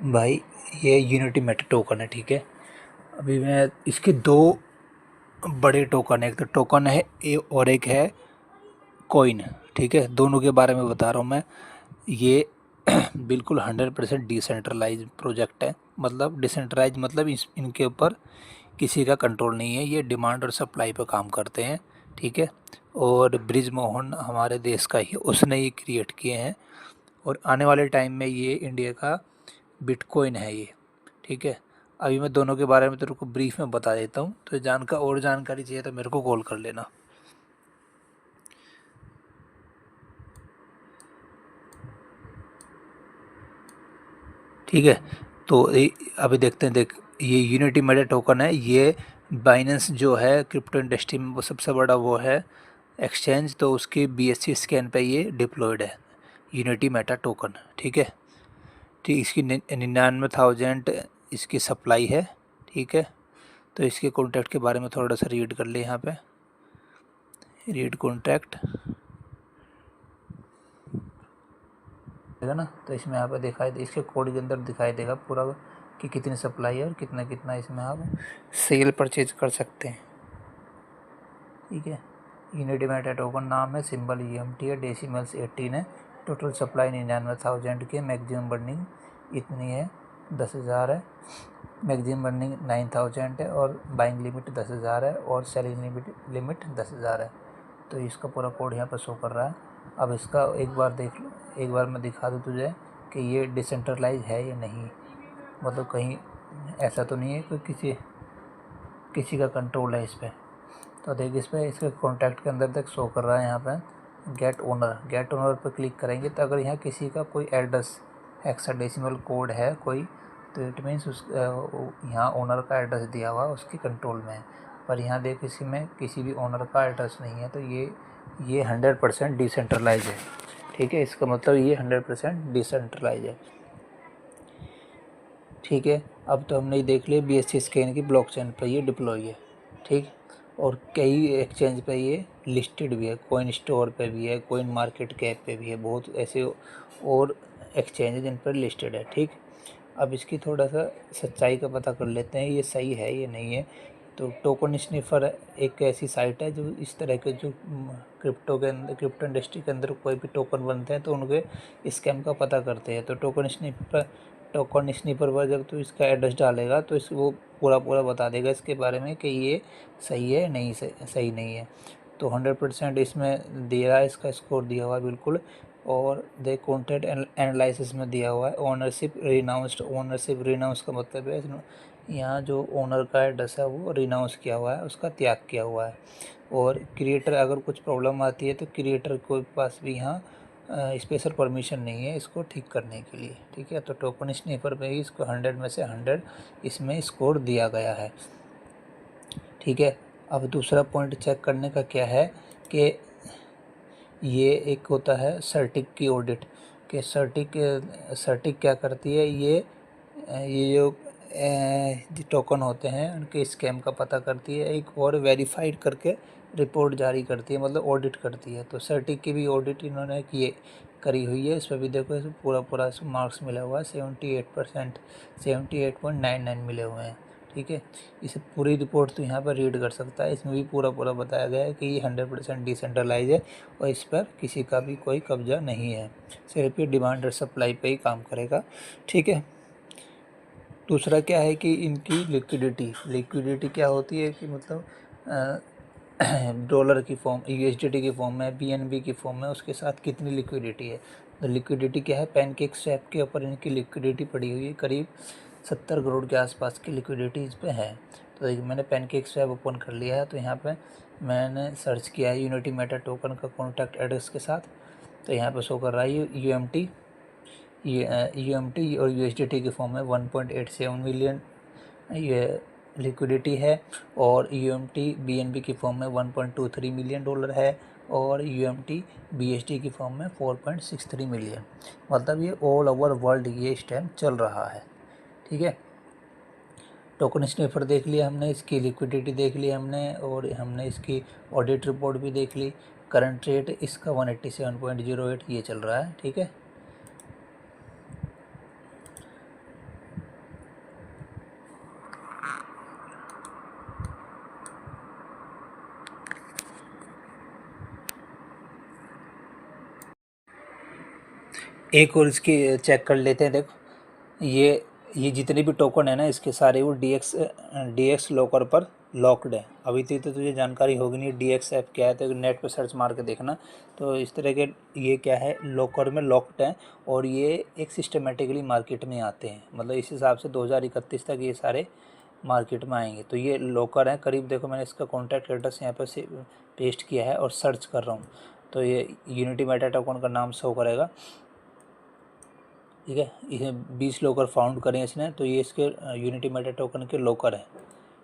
भाई ये unity Meta token है, ठीक है। अभी मैं इसके दो बड़े टोकन है, एक तो टोकन है और एक है कॉइन, ठीक है। दोनों के बारे में बता रहा हूँ मैं। ये बिल्कुल 100% डिसेंट्रलाइज प्रोजेक्ट है। मतलब डिसेंट्रलाइज मतलब इनके ऊपर किसी का कंट्रोल नहीं है, ये डिमांड और सप्लाई पर काम करते हैं, ठीक है। और ब्रिज मोहन हमारे देश का ही, उसने ये क्रिएट किए हैं। और आने वाले टाइम में ये इंडिया का बिटकॉइन है ये, ठीक है। अभी मैं दोनों के बारे में तेरे को ब्रीफ में बता देता हूँ, तो और जानकारी चाहिए तो मेरे को कॉल कर लेना, ठीक है। तो अभी देखते हैं, देख ये यूनिटी मेटा टोकन है। ये बाइनेंस जो है क्रिप्टो इंडस्ट्री में वो सबसे बड़ा वो है एक्सचेंज, तो उसकी BSC स्कैन पे ये डिप्लॉयड है यूनिटी मेटा टोकन, ठीक है। ठीक, इसकी 99,000 इसकी सप्लाई है, ठीक है। तो इसके कॉन्ट्रैक्ट के बारे में थोड़ा सा रीड कर ले यहाँ पे, रीड कॉन्ट्रैक्ट है ना। तो इसमें यहाँ पे दिखाई दे, इसके कोड के अंदर दिखाई देगा पूरा कि कितनी सप्लाई है और कितना कितना इसमें आप सेल परचेज कर सकते हैं, ठीक है। यूनिटी मेटा टोकन नाम है, सिंबल UMT है, डेसिमल्स 18 है, टोटल सप्लाई 99,000 की है, मैक्सिमम बर्निंग इतनी है 10,000 है, मैक्सिमम बर्निंग 9,000 है, और बाइंग लिमिट 10,000 है, और सेलिंग लिमिट 10,000 है। तो इसका पूरा कोड यहाँ पर शो कर रहा है। अब इसका एक बार देख लो, एक बार मैं दिखा दूँ तुझे कि ये डिसेंट्रलाइज है या नहीं। मतलब कहीं ऐसा तो नहीं है कि किसी का कंट्रोल है इस पर। तो देख इस पर, इसके कॉन्टैक्ट के अंदर तक शो कर रहा है यहाँ पे गेट ओनर पर क्लिक करेंगे तो अगर यहाँ किसी का कोई एड्रेस हेक्साडेसिमल कोड है कोई, तो इट मीन्स उस यहाँ ओनर का एड्रेस दिया हुआ उसके कंट्रोल में है। पर यहाँ देख इसमें किसी भी ओनर का एड्रेस नहीं है, तो ये 100% डिसेंट्रलाइज है, ठीक है। इसका मतलब ये 100% डिसेंट्रलाइज है, ठीक है। अब तो हमने देख लिया BSC स्कैन की ब्लॉकचेन पर ये डिप्लॉय है, ठीक। और कई एक्सचेंज पे ये लिस्टेड भी है, कॉइन स्टोर पे भी है, कॉइन मार्केट कैप पे भी है, बहुत ऐसे और एक्सचेंज जिन पर लिस्टेड है, ठीक। अब इसकी थोड़ा सा सच्चाई का पता कर लेते हैं, ये सही है ये नहीं है। तो टोकन स्निफर एक ऐसी साइट है जो इस तरह के जो क्रिप्टो इंडस्ट्री के अंदर कोई भी टोकन बनते हैं तो उनके स्कैम का पता करते हैं। तो टोकन स्निपर पर जब तू इसका एड्रेस डालेगा तो इस वो पूरा बता देगा इसके बारे में कि ये सही है नहीं, सही नहीं है। तो 100% इसमें दे रहा है, इसका स्कोर दिया हुआ है बिल्कुल। और दे कॉन्टेंट एनालिसिस में दिया हुआ है ओनरशिप रिनाउंस का मतलब है यहाँ जो ओनर का एड्रेस है वो रिनाउंस किया हुआ है, उसका त्याग किया हुआ है। और क्रिएटर अगर कुछ प्रॉब्लम आती है तो क्रिएटर के पास भी यहाँ स्पेशल परमिशन नहीं है इसको ठीक करने के लिए, ठीक है। तो टोकन स्नीपर पे ही इसको 100 में से 100 इसमें स्कोर दिया गया है, ठीक है। अब दूसरा पॉइंट चेक करने का क्या है कि ये एक होता है सर्टिक की ऑडिट, कि सर्टिक क्या करती है, ये जो टोकन होते हैं उनके स्कैम का पता करती है, एक और वेरीफाइड करके रिपोर्ट जारी करती है, मतलब ऑडिट करती है। तो सर्टिक की भी ऑडिट इन्होंने करी हुई है। इस पर भी देखो इस पूरा मार्क्स मिला हुआ है 78%, 78.99 मिले हुए हैं, ठीक है। इसे पूरी रिपोर्ट तो यहाँ पर रीड कर सकता है, इसमें भी पूरा बताया गया है कि ये 100% डिसेंट्रलाइज है और इस पर किसी का भी कोई कब्जा नहीं है, सिर्फ ये डिमांड और सप्लाई पे ही काम करेगा, ठीक है। दूसरा क्या है कि इनकी लिक्विडिटी क्या होती है कि मतलब डॉलर की फॉर्म, USDT की फॉर्म में, BNB की फॉर्म में, उसके साथ कितनी लिक्विडिटी है। तो लिक्विडिटी क्या है, पैनकेक स्वैप के ऊपर इनकी लिक्विडिटी पड़ी हुई है, करीब 70 करोड़ के आसपास की लिक्विडिटी इस पे है। तो देखिए मैंने पैनकेक स्वैप ओपन कर लिया है, तो यहाँ पे मैंने सर्च किया है यूनिटी मेटा टोकन का कॉन्टैक्ट एड्रेस के साथ, तो यहाँ पे शो कर रहा है UMT और USDT की फॉर्म में 1.87 मिलियन ये लिक्विडिटी है, और UMT BNB की फॉर्म में 1.23 मिलियन डॉलर है, और UMT BSD की फॉर्म में 4.63 मिलियन। मतलब ये ऑल ओवर वर्ल्ड ये इस टाइम चल रहा है, ठीक है। टोकन स्निफर देख लिया हमने, इसकी लिक्विडिटी देख ली हमने, और हमने इसकी ऑडिट रिपोर्ट भी देख ली। करंट रेट इसका 187.08 ये चल रहा है, ठीक है। एक और इसकी चेक कर लेते हैं। देखो ये जितने भी टोकन है ना, इसके सारे वो डी एक्स लॉकर पर लॉक्ड है। अभी तो तुझे जानकारी होगी नहीं डी एक्स ऐप क्या है, तो नेट पर सर्च मार के देखना। तो इस तरह के ये क्या है, लॉकर में लॉक्ड है और ये एक सिस्टमेटिकली मार्केट में आते हैं। मतलब इस हिसाब से 2031 तक ये सारे मार्केट में आएंगे। तो ये लॉकर है करीब, देखो मैंने इसका कॉन्टैक्ट एड्रेस यहाँ पर से पेस्ट किया है और सर्च कर रहा हूँ, तो ये यूनिटी मेटा टोकन का नाम शो करेगा। ठीक है, इसे 20 लॉकर फाउंड करें इसने, तो ये इसके यूनिटी मेटा टोकन के लॉकर है।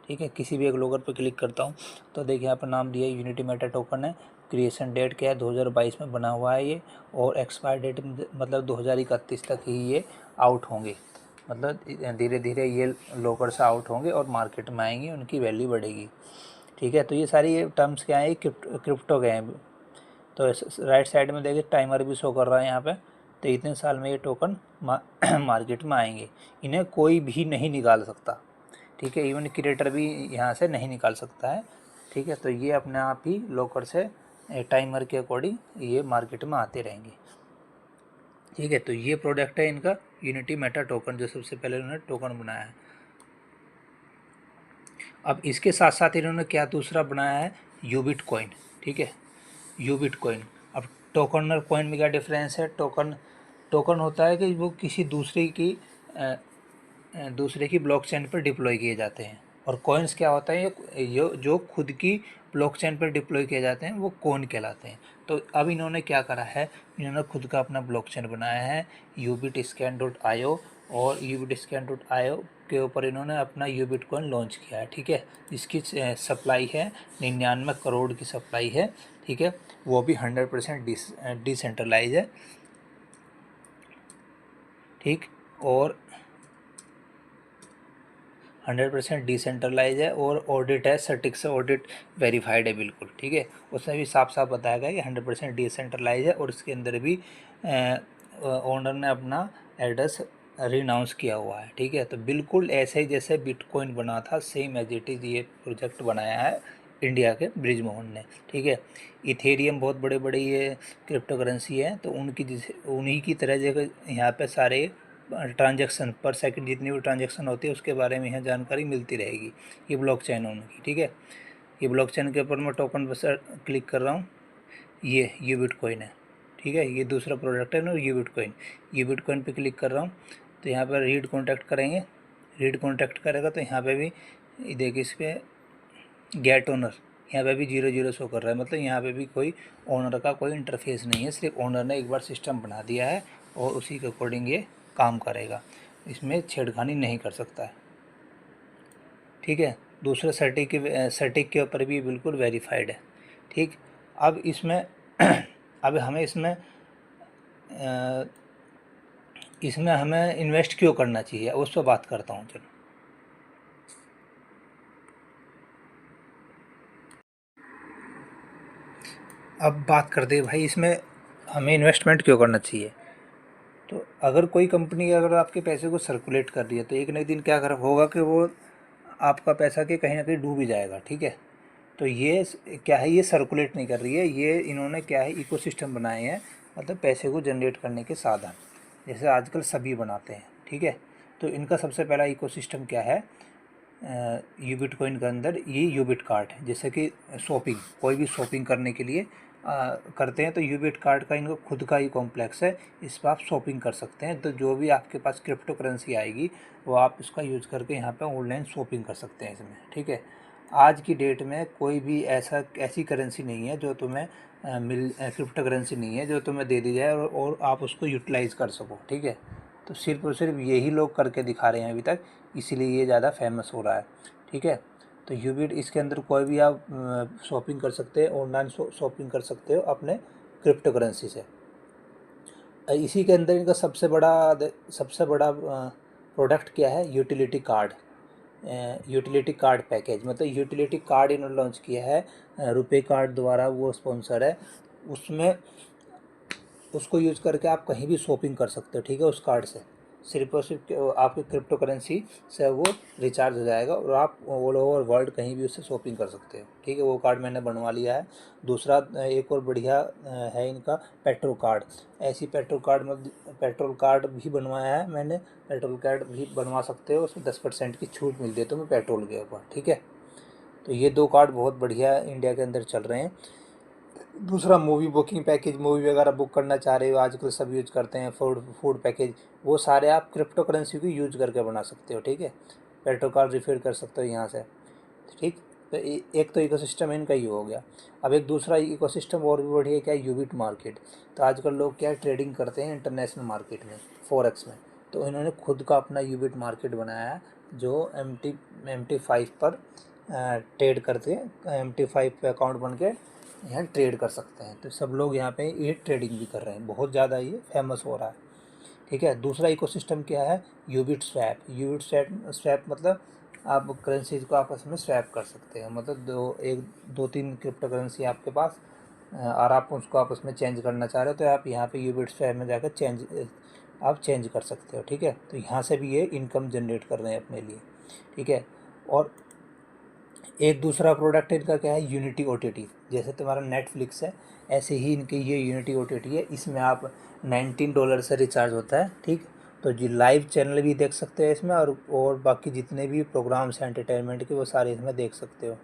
ठीक है, किसी भी एक लॉकर पर क्लिक करता हूँ तो देखिए यहाँ पर नाम दिया है यूनिटी मेटा टोकन है। क्रिएशन डेट क्या है, 2022 में बना हुआ है ये, और एक्सपायर डेट मतलब 2031 तक ही ये आउट होंगे। मतलब धीरे धीरे ये लॉकर से आउट होंगे और मार्केट में आएंगे, उनकी वैल्यू बढ़ेगी। ठीक है, तो ये सारी ये टर्म्स क्या है, क्रिप्टो के हैं। तो राइट साइड में देखिए टाइमर भी शो कर रहा है यहाँ पे। तो इतने साल में ये टोकन मार्केट में आएंगे, इन्हें कोई भी नहीं निकाल सकता। ठीक है, इवन क्रिएटर भी यहाँ से नहीं निकाल सकता है। ठीक है, तो ये अपने आप ही लॉकर से टाइमर के अकॉर्डिंग ये मार्केट में आते रहेंगे। ठीक है, तो ये प्रोडक्ट है इनका यूनिटी मेटा टोकन, जो सबसे पहले उन्होंने टोकन बनाया है। अब इसके साथ साथ इन्होंने क्या दूसरा बनाया है, यूबिट कॉइन। ठीक है, यूबिट कॉइन। अब टोकन और कॉइन में क्या डिफरेंस है, टोकन होता है कि वो किसी दूसरे की ब्लॉकचेन पर डिप्लॉय किए जाते हैं, और कॉइन्स क्या होता है, ये जो खुद की ब्लॉकचेन पर डिप्लॉय किए जाते हैं वो कॉइन कहलाते हैं। तो अब इन्होंने क्या करा है, इन्होंने खुद का अपना ब्लॉकचेन बनाया है ubitscan.io, और ubitscan.io के ऊपर इन्होंने अपना यूबिट कॉइन लॉन्च किया है। ठीक है, इसकी सप्लाई है 99 करोड़ की सप्लाई है। ठीक है, वो भी 100% डिसेंट्रलाइज है। ठीक, और 100% डिसेंट्रलाइज है, और ऑडिट है, सटिक से ऑडिट वेरीफाइड है बिल्कुल। ठीक है, उसमें भी साफ साफ बताया गया कि 100% डिसेंट्रलाइज है, और इसके अंदर भी ओनर ने अपना एड्रेस रिनाउंस किया हुआ है। ठीक है, तो बिल्कुल ऐसे ही जैसे बिटकॉइन बना था, सेम एज इट इज़ ये प्रोजेक्ट बनाया है इंडिया के ब्रिजमोहन ने। ठीक है, इथेरियम बहुत बड़े बड़े ये क्रिप्टो करेंसी है, तो उन्हीं की तरह जगह यहाँ पे सारे ट्रांजैक्शन पर सेकंड जितनी भी ट्रांजैक्शन होती है उसके बारे में यहाँ जानकारी मिलती रहेगी। ये ब्लॉकचेन है उनकी। ठीक है, ये ब्लॉकचेन के ऊपर मैं टोकन पर क्लिक कर रहा हूँ, ये बिटकॉइन है। ठीक है, ये दूसरा प्रोडक्ट है ना, ये बिटकॉइन पे क्लिक कर रहा हूँ, तो यहाँ पर रीड कॉन्टैक्ट करेंगे। रीड कॉन्टैक्ट करेगा तो यहाँ पे भी देखिए, इस पर गेट ओनर यहाँ पे भी 00 शो कर रहा है। मतलब यहाँ पे भी कोई ओनर का कोई इंटरफेस नहीं है, सिर्फ ओनर ने एक बार सिस्टम बना दिया है और उसी के अकॉर्डिंग ये काम करेगा, इसमें छेड़खानी नहीं कर सकता है। ठीक है, दूसरे सर्टिक के ऊपर भी बिल्कुल वेरीफाइड है। ठीक, अब इसमें अब हमें इसमें हमें इन्वेस्ट क्यों करना चाहिए, उस पर बात करता हूँ। चलो, अब बात करते हैं भाई इसमें हमें इन्वेस्टमेंट क्यों करना चाहिए। तो अगर कोई कंपनी अगर आपके पैसे को सर्कुलेट कर रही है, तो एक न एक दिन क्या कर होगा कि वो आपका पैसा के कहीं ना कहीं डूब ही जाएगा। ठीक है, तो ये क्या है, ये सर्कुलेट नहीं कर रही है, ये इन्होंने क्या है, इकोसिस्टम बनाए हैं, मतलब पैसे को जनरेट करने के साधन, जैसे आजकल सभी बनाते हैं। ठीक है, तो इनका सबसे पहला इकोसिस्टम क्या है, यूबिट कॉइन के अंदर ये यूबिट कार्ड है। जैसे कि शॉपिंग, कोई भी शॉपिंग करने के लिए करते हैं, तो यूबिट कार्ड का इनका खुद का ही कॉम्प्लेक्स है, इस पर आप शॉपिंग कर सकते हैं। तो जो भी आपके पास क्रिप्टो करेंसी आएगी वो आप इसका यूज़ करके यहाँ पे ऑनलाइन शॉपिंग कर सकते हैं इसमें। ठीक है, आज की डेट में कोई भी ऐसी करेंसी नहीं है जो तुम्हें क्रिप्टो करेंसी नहीं है जो तुम्हें दे दी जाए और आप उसको यूटिलाइज़ कर सको। ठीक है, तो सिर्फ और सिर्फ यही लोग करके दिखा रहे हैं अभी तक, इसीलिए ये ज़्यादा फेमस हो रहा है। ठीक है, तो यूबिट इसके अंदर कोई भी आप शॉपिंग कर सकते हैं, ऑनलाइन शॉपिंग कर सकते हो अपने क्रिप्टो करेंसी से। इसी के अंदर इनका सबसे बड़ा प्रोडक्ट क्या है, utility card. Utility card package, मतलब यूटिलिटी कार्ड इन्होंने लॉन्च किया है, रुपए कार्ड द्वारा वो स्पॉन्सर है। उसमें उसको यूज़ करके आप कहीं भी शॉपिंग कर सकते हो। ठीक है, उस कार्ड से सिर्फ और सिर्फ आपकी क्रिप्टो करेंसी से वो रिचार्ज हो जाएगा और आप ऑल ओवर वर्ल्ड कहीं भी उससे शॉपिंग कर सकते हो। ठीक है, वो कार्ड मैंने बनवा लिया है। दूसरा एक और बढ़िया है इनका पेट्रो कार्ड। ऐसी पेट्रोल कार्ड भी बनवाया है मैंने। पेट्रोल कार्ड भी बनवा सकते हो, उसमें 10% की छूट मिलती है तुम्हें पेट्रोल के ऊपर। ठीक है, तो ये 2 कार्ड बहुत बढ़िया इंडिया के अंदर चल रहे हैं। दूसरा मूवी बुकिंग पैकेज, मूवी वगैरह बुक करना चाह रहे हो, आजकल सब यूज करते हैं। फूड फूड पैकेज, वो सारे आप क्रिप्टो करेंसी को यूज करके बना सकते हो। ठीक है, पेट्रो कार्ड रिफिल कर सकते हो यहाँ से। ठीक, तो एक तो इकोसिस्टम इनका ही हो गया। अब एक दूसरा इकोसिस्टम और भी बढ़िया क्या है, यूबिट मार्केट। तो आजकल लोग क्या ट्रेडिंग करते हैं इंटरनेशनल मार्केट में, फॉरेक्स में। तो इन्होंने खुद का अपना यूबिट मार्केट बनाया है जो MT5 पर ट्रेड करते हैं। MT5 पे अकाउंट बन के यहाँ ट्रेड कर सकते हैं। तो सब लोग यहाँ पे ये ट्रेडिंग भी कर रहे हैं, बहुत ज़्यादा ये फेमस हो रहा है। ठीक है, दूसरा इकोसिस्टम क्या है, यूबिट स्वैप। यूबिट स्वैप मतलब आप करेंसीज को आपस में स्वैप कर सकते हैं। मतलब दो तीन क्रिप्टो करेंसी आपके पास और आप उसको आपस में चेंज करना चाह रहे हो, तो आप यहाँ पे यूबिट स्वैप में जाकर चेंज कर सकते हो। ठीक है, तो यहाँ से भी ये इनकम जनरेट कर रहे हैं अपने लिए। ठीक है, और एक दूसरा प्रोडक्ट इनका क्या है, यूनिटी OTT। जैसे तुम्हारा नेटफ्लिक्स है, ऐसे ही इनके ये यूनिटी OTT है। इसमें आप $19 से रिचार्ज होता है। ठीक, तो जी लाइव चैनल भी देख सकते हैं इसमें, और बाकी जितने भी प्रोग्राम्स हैं एंटरटेनमेंट के वो सारे इसमें देख सकते हो।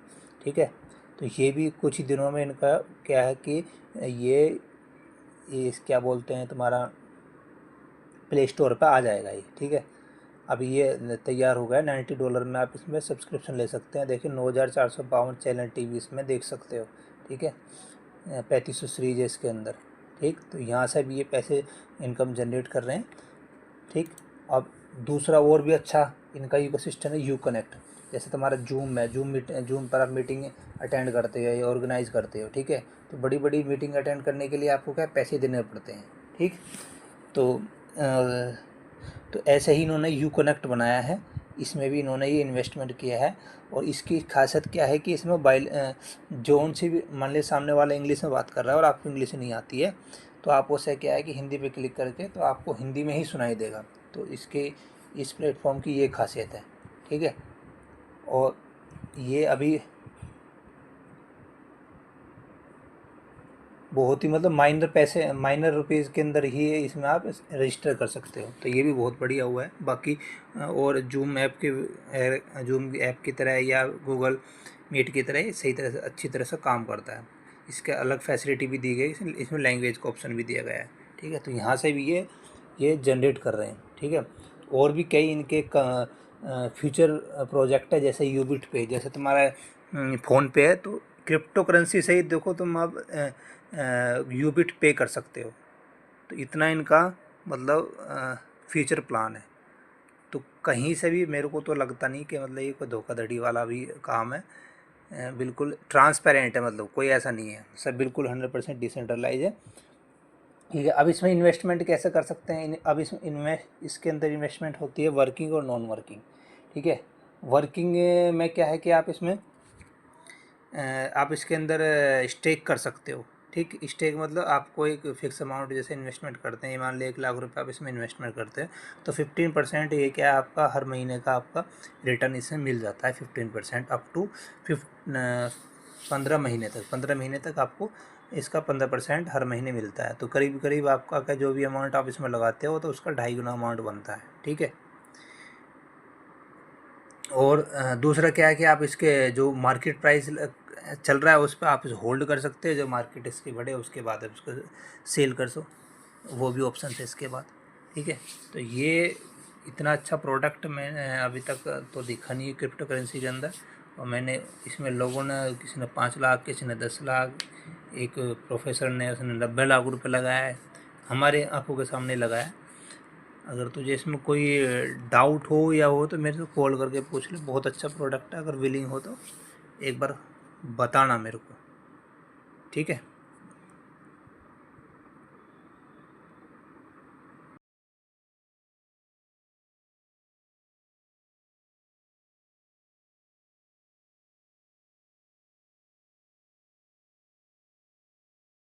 ठीक है, तो ये भी कुछ ही दिनों में इनका क्या है कि ये क्या बोलते हैं, तुम्हारा प्ले स्टोर पर आ जाएगा ये। ठीक है, अभी ये तैयार हो गया है। $90 में आप इसमें सब्सक्रिप्शन ले सकते हैं। देखिए 9452 चैनल टीवी इसमें देख सकते हो। ठीक है, 3500 सीरीज है इसके अंदर। ठीक, तो यहाँ से भी ये पैसे इनकम जनरेट कर रहे हैं। ठीक, अब दूसरा और भी अच्छा इनका इकोसिस्टम है यू कनेक्ट। जैसे तुम्हारा जूम है, जूम पर आप मीटिंग अटेंड करते हो या ऑर्गेनाइज करते हो। ठीक है, तो बड़ी बड़ी मीटिंग अटेंड करने के लिए आपको क्या पैसे देने पड़ते हैं। ठीक, तो ऐसे ही इन्होंने यू कनेक्ट बनाया है। इसमें भी इन्होंने ये इन्वेस्टमेंट किया है। और इसकी खासियत क्या है कि इसमें मोबाइल जोन से भी, मान लीजिए सामने वाला इंग्लिश में बात कर रहा है और आपको इंग्लिश नहीं आती है, तो आप उसे क्या है कि हिंदी पे क्लिक करके तो आपको हिंदी में ही सुनाई देगा। तो इस प्लेटफॉर्म की ये खासियत है। ठीक है, और ये अभी बहुत ही मतलब माइनर रुपीज़ के अंदर ही इसमें आप रजिस्टर कर सकते हो। तो ये भी बहुत बढ़िया हुआ है। बाकी और जूम ऐप की तरह या गूगल मीट की तरह सही तरह से अच्छी तरह से काम करता है। इसके अलग फैसिलिटी भी दी गई, इसमें लैंग्वेज का ऑप्शन भी दिया गया है। ठीक है, तो यहाँ से भी ये जनरेट कर रहे हैं। ठीक है, और भी कई इनके फ्यूचर प्रोजेक्ट है, जैसे यूबिट पे। जैसे तुम्हारा फ़ोन पे है, तो क्रिप्टो करेंसी से ही देखो तुम अब यूबिट पे कर सकते हो। तो इतना इनका मतलब फ्यूचर प्लान है। तो कहीं से भी मेरे को तो लगता नहीं कि मतलब ये कोई धोखाधड़ी वाला भी काम है। बिल्कुल ट्रांसपेरेंट है, मतलब कोई ऐसा नहीं है, सब बिल्कुल 100% डिसेंट्रलाइज है। ठीक है, अब इसमें इन्वेस्टमेंट कैसे कर सकते हैं। अब इसके अंदर इन्वेस्टमेंट होती है वर्किंग और नॉन वर्किंग। ठीक है, वर्किंग में क्या है कि आप इसके अंदर स्टेक कर सकते हो। ठीक, स्टेक मतलब आपको एक फिक्स अमाउंट जैसे इन्वेस्टमेंट करते हैं, मान ली 1 लाख रुपये आप इसमें इन्वेस्टमेंट करते हैं, तो 15% ये क्या है आपका हर महीने का आपका रिटर्न इसमें मिल जाता है। 15% अप टू 15 महीने तक। 15 महीने तक आपको इसका 15% हर महीने मिलता है। तो करीब करीब आपका का जो भी अमाउंट आप इसमें लगाते हो तो उसका 2.5 गुना अमाउंट बनता है। ठीक है, और दूसरा क्या है कि आप इसके जो मार्केट प्राइस चल रहा है उस पर आप होल्ड कर सकते हैं। जो मार्केट इसकी बढ़े उसके बाद आप उसको सेल कर सो, वो भी ऑप्शन है इसके बाद। ठीक है, तो ये इतना अच्छा प्रोडक्ट मैंने अभी तक तो देखा नहीं है क्रिप्टो करेंसी के अंदर। और मैंने इसमें लोगों ने, किसी ने 5 लाख, किसी ने 10 लाख, एक प्रोफेसर ने उसने 90 लाख रुपए लगाया है, हमारे आंखों के सामने लगाया। अगर तुझे इसमें कोई डाउट हो या हो तो मेरे से कॉल करके पूछ ले। बहुत अच्छा प्रोडक्ट है, अगर विलिंग हो तो एक बार बताना मेरे को। ठीक है।